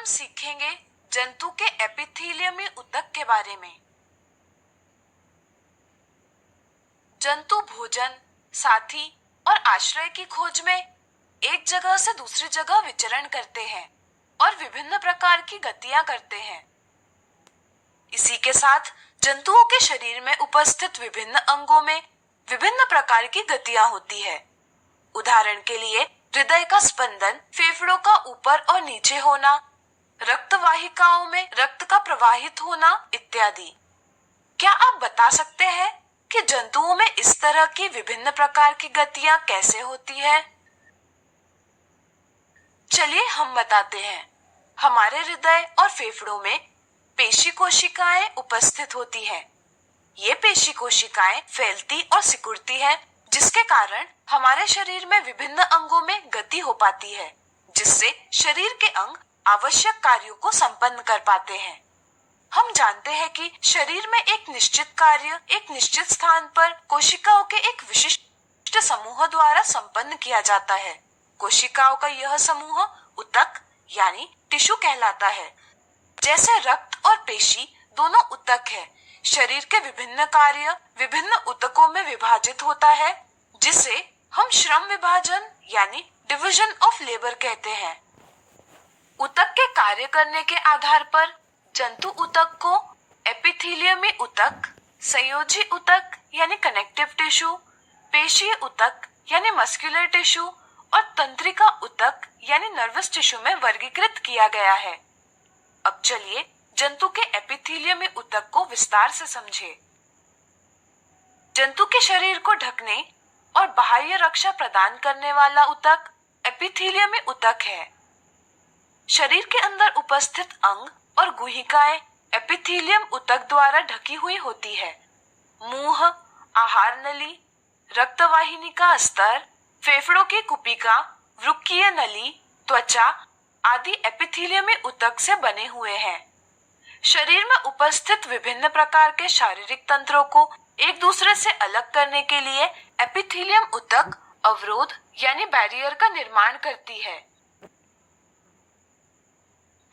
सीखेंगे जंतु के एपिथेलियमी ऊतक के बारे में। जंतु भोजन, साथी और आश्रय की खोज में एक जगह से दूसरी जगह विचरण करते हैं और विभिन्न प्रकार की गतियां करते हैं। इसी के साथ जंतुओं के शरीर में उपस्थित विभिन्न अंगों में विभिन्न प्रकार की गतियां होती है। उदाहरण के लिए हृदय का स्पंदन, फेफड़ों का ऊपर और नीचे होना, रक्त वाहिकाओं में रक्त का प्रवाहित होना इत्यादि। क्या आप बता सकते हैं कि जंतुओं में इस तरह की विभिन्न प्रकार की गतियां कैसे होती है? चलिए हम बताते हैं। हमारे हृदय और फेफड़ों में पेशी कोशिकाएं उपस्थित होती है। ये पेशी कोशिकाएं फैलती और सिकुड़ती है, जिसके कारण हमारे शरीर में विभिन्न अंगों में गति हो पाती है, जिससे शरीर के अंग आवश्यक कार्यों को संपन्न कर पाते हैं। हम जानते हैं कि शरीर में एक निश्चित कार्य एक निश्चित स्थान पर कोशिकाओं के एक विशिष्ट समूह द्वारा संपन्न किया जाता है। कोशिकाओं का यह समूह ऊतक यानी टिश्यू कहलाता है। जैसे रक्त और पेशी दोनों ऊतक है, शरीर के विभिन्न कार्य विभिन्न ऊतकों में विभाजित होता है, जिसे हम श्रम विभाजन यानी डिवीजन ऑफ लेबर कहते हैं। ऊतक के कार्य करने के आधार पर जंतु ऊतक को एपिथेलियमी ऊतक, संयोजी ऊतक यानी कनेक्टिव टिश्यू, पेशीय ऊतक यानी मस्कुलर टिश्यू और तंत्रिका ऊतक यानी नर्वस टिश्यू में वर्गीकृत किया गया है। अब चलिए जंतु के एपिथेलियमी ऊतक को विस्तार से समझें। जंतु के शरीर को ढकने और बाह्य रक्षा प्रदान करने वाला ऊतक एपिथेलियमी ऊतक है। शरीर के अंदर उपस्थित अंग और गुहिकाएं एपिथेलियम ऊतक द्वारा ढकी हुई होती है। मुंह, आहार नली, रक्तवाहिनी का स्तर, फेफड़ों की कुपिका, वृक्कीय नली, त्वचा आदि एपिथेलियमी ऊतक से बने हुए हैं। शरीर में उपस्थित विभिन्न प्रकार के शारीरिक तंत्रों को एक दूसरे से अलग करने के लिए एपिथेलियम ऊतक अवरोध यानी बैरियर का निर्माण करती है।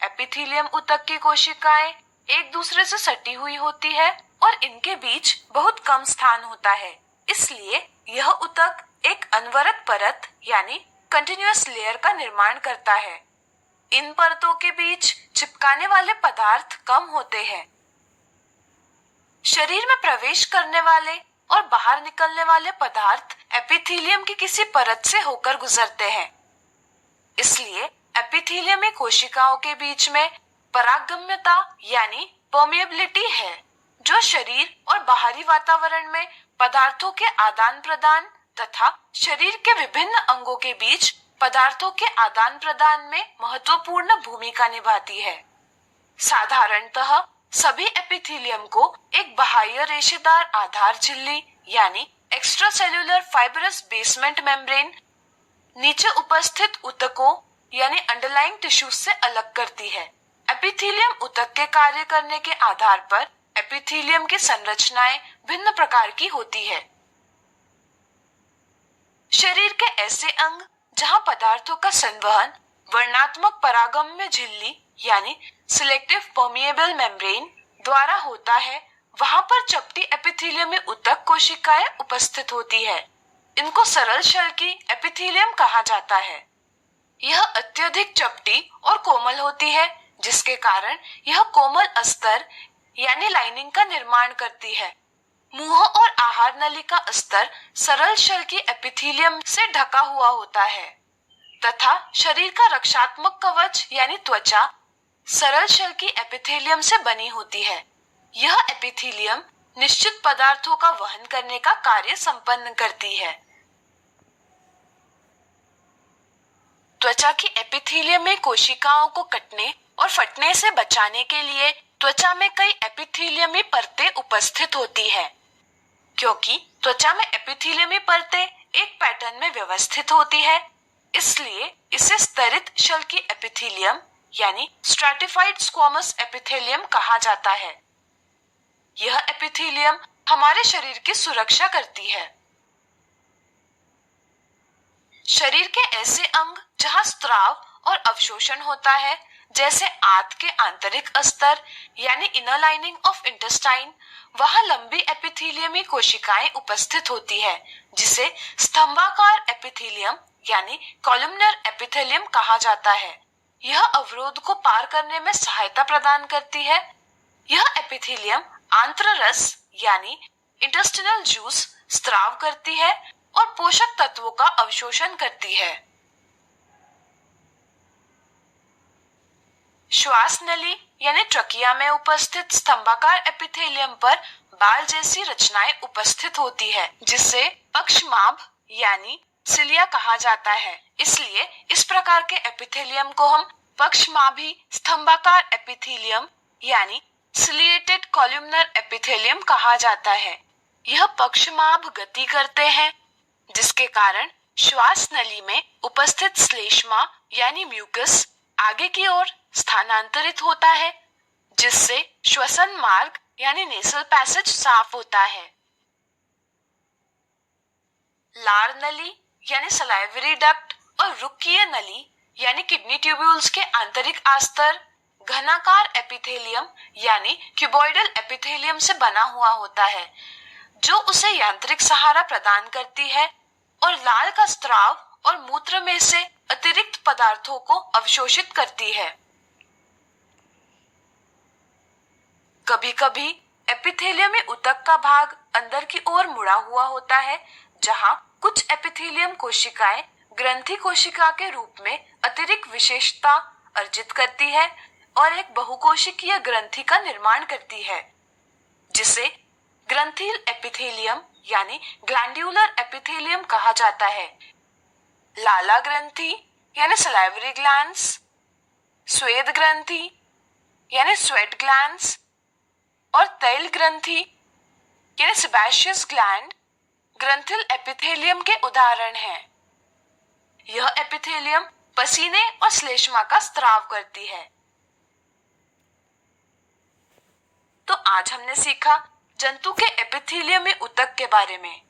एपिथेलियम ऊतक की कोशिकाएं एक दूसरे से सटी हुई होती है और इनके बीच बहुत कम स्थान होता है। इसलिए यह ऊतक एक अनवरत परत यानी कंटिन्यूअस लेयर का निर्माण करता है। इन परतों के बीच चिपकाने वाले पदार्थ कम होते हैं। शरीर में प्रवेश करने वाले और बाहर निकलने वाले पदार्थ एपिथेलियम की किसी परत से होकर गुजरते हैं। इसलिए एपिथेलियमी कोशिकाओं के बीच में परागम्यता यानी परमिएबिलिटी है, जो शरीर और बाहरी वातावरण में पदार्थों के आदान प्रदान तथा शरीर के विभिन्न अंगों के बीच पदार्थों के आदान प्रदान में महत्वपूर्ण भूमिका निभाती है। साधारणतः सभी एपिथेलियम को एक बाह्य रेशेदार आधार झिल्ली यानी एक्स्ट्रासेल्युलर फाइब्रस बेसमेंट मेम्ब्रेन नीचे उपस्थित ऊतकों यानी अंडरलाइंग टिश्यूज से अलग करती है। एपिथेलियम ऊतक के कार्य करने के आधार पर एपिथेलियम की संरचनाएं भिन्न प्रकार की होती है। शरीर के ऐसे अंग जहां पदार्थों का संवहन वर्णात्मक परागम्य झिल्ली यानी सिलेक्टिव परमिएबल मेम्ब्रेन द्वारा होता है, वहां पर चपटी एपिथेलियमी ऊतक कोशिकाएं उपस्थित होती है। इनको सरल शल की एपिथेलियम कहा जाता है। यह अत्यधिक चपटी और कोमल होती है, जिसके कारण यह कोमल अस्तर यानी लाइनिंग का निर्माण करती है। मुंह और आहार नली का स्तर सरल शल की एपिथेलियम से ढका हुआ होता है तथा शरीर का रक्षात्मक कवच यानी त्वचा सरल शल की एपिथेलियम से बनी होती है। यह एपिथेलियम निश्चित पदार्थों का वहन करने का कार्य संपन्न करती है। त्वचा की एपिथेलियमी कोशिकाओं को कटने और फटने से बचाने के लिए त्वचा में कई एपिथेलियमी परतें उपस्थित होती है। क्योंकि त्वचा में एपिथेलियमी परतें एक पैटर्न में व्यवस्थित होती है, इसलिए इसे स्तरित शल की एपिथेलियम यानी स्ट्रैटिफाइड स्क्वैमस एपिथेलियम कहा जाता है। यह एपिथेलियम हमारे शरीर की सुरक्षा करती है। शरीर के ऐसे अंग जहां स्त्राव और अवशोषण होता है, जैसे आंत के आंतरिक अस्तर यानी इनर लाइनिंग ऑफ इंटेस्टाइन, वहां लंबी एपिथेलियमी कोशिकाएं उपस्थित होती है, जिसे स्तंभाकार एपिथेलियम यानी कॉलमनर एपिथेलियम कहा जाता है। यह अवरोध को पार करने में सहायता प्रदान करती है। यह एपिथेलियम आंत्ररस यानी इंटेस्टिनल जूस स्त्राव करती है और पोषक तत्वों का अवशोषण करती है। श्वास नली यानी ट्रकिया में उपस्थित स्तंभाकार एपिथेलियम पर बाल जैसी रचनाएं उपस्थित होती है, जिससे पक्षमाभ यानी सिलिया कहा जाता है। इसलिए इस प्रकार के एपिथेलियम को हम पक्षमाभी स्तंभाकार एपिथेलियम यानी सिलिएटेड कॉलमनर एपिथेलियम कहा जाता है। यह पक्षमाभ गति करते हैं, जिसके कारण श्वास नली में उपस्थित श्लेष्मा यानी म्यूकस आगे की ओर स्थानांतरित होता है, जिससे श्वसन मार्ग यानी नेसल पैसेज साफ होता है। लार नली यानी सलाइवरी डक्ट और वृक्कीय नली यानी किडनी ट्यूब्यूल्स के आंतरिक आस्तर घनाकार एपिथेलियम यानी क्यूबॉइडल एपिथेलियम से बना हुआ होता है, जो उसे यांत्रिक सहारा प्रदान करती है और लाल का स्त्राव और मूत्र में से अतिरिक्त पदार्थों को अवशोषित करती है। कभी कभी एपिथेलियम में ऊतक का भाग अंदर की ओर मुड़ा हुआ होता है, जहां कुछ एपिथेलियम कोशिकाएं ग्रंथि कोशिका के रूप में अतिरिक्त विशेषता अर्जित करती है और एक बहुकोशिकीय ग्रंथि का निर्माण करती है, जिसे ग्रंथिल एपिथेलियम यानी ग्लैंड्यूलर एपिथेलियम कहा जाता है। लाला ग्रंथि यानी सलाइवरी ग्लैंड्स, स्वेद ग्रंथि यानी स्वेट ग्लैंड्स और तैल ग्रंथि यानी सेबेशियस ग्लैंड ग्रंथिल एपिथेलियम के उदाहरण हैं। यह एपिथेलियम पसीने और श्लेष्मा का स्त्राव करती है। तो आज हमने सीखा जंतु के एपिथेलियम में ऊतक के बारे में।